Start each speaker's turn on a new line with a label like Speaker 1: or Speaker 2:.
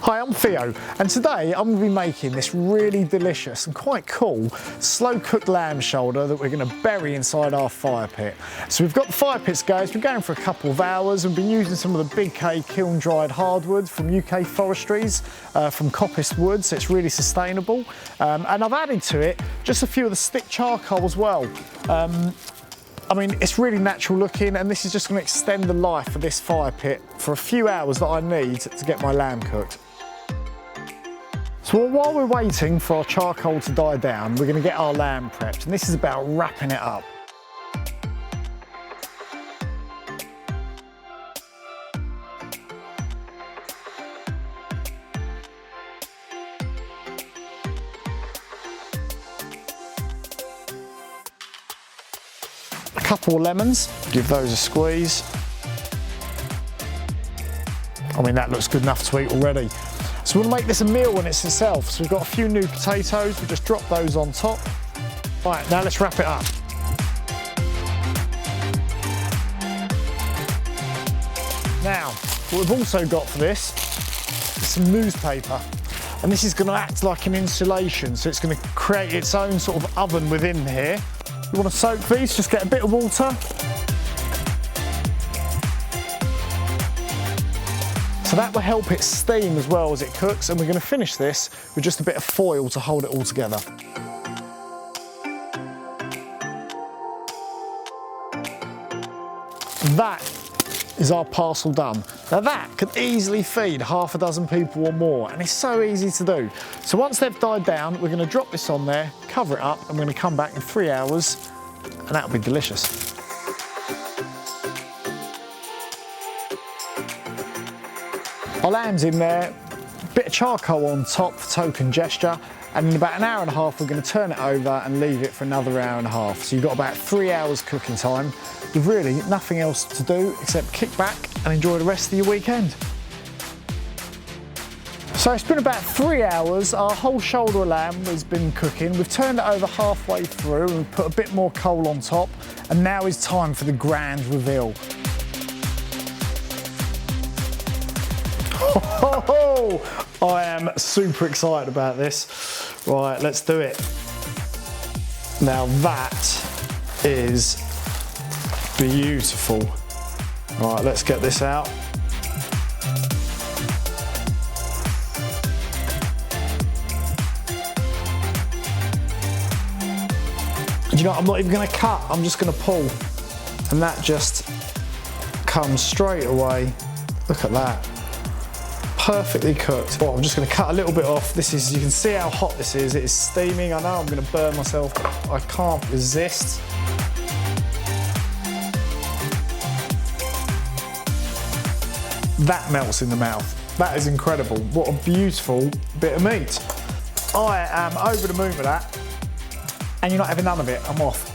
Speaker 1: Hi, I'm Theo, and today I'm going to be making this really delicious and quite cool slow-cooked lamb shoulder that we're going to bury inside our fire pit. So we've got the fire pits going, it's been going for a couple of hours. We've been using some of the Big K kiln-dried hardwood from UK forestries, from Coppice Wood, so it's really sustainable. And I've added to it just a few of the stick charcoal as well. I mean, it's really natural looking, and this is just going to extend the life of this fire pit for a few hours that I need to get my lamb cooked. So while we're waiting for our charcoal to die down, we're going to get our lamb prepped, and this is about wrapping it up. A couple of lemons, give those a squeeze. I mean, that looks good enough to eat already. So we're going to make this a meal in itself. So we've got a few new potatoes, we just drop those on top. Right, now let's wrap it up. Now, what we've also got for this is some newspaper. And this is going to act like an insulation, so it's going to create its own sort of oven within here. You want to soak these, just get a bit of water. So that will help it steam as well as it cooks, and we're going to finish this with just a bit of foil to hold it all together. That is our parcel done. Now that could easily feed half a dozen people or more, and it's so easy to do. So once they've died down, we're going to drop this on there, cover it up, and we're going to come back in 3 hours, and that'll be delicious. Our lamb's in there, a bit of charcoal on top for token gesture, and in about an hour and a half we're going to turn it over and leave it for another hour and a half. So you've got about 3 hours cooking time with really nothing else to do except kick back and enjoy the rest of your weekend. So it's been about 3 hours, our whole shoulder of lamb has been cooking. We've turned it over halfway through and we've put a bit more coal on top, and now is time for the grand reveal. Oh, I am super excited about this. Right, let's do it. Now that is beautiful. Right, let's get this out. You know, I'm not even going to cut, I'm just going to pull. And that just comes straight away. Look at that. Perfectly cooked. Well, I'm just going to cut a little bit off. This is, you can see how hot this is. It is steaming. I know I'm going to burn myself. I can't resist. That melts in the mouth. That is incredible. What a beautiful bit of meat. I am over the moon with that. And you're not having none of it. I'm off.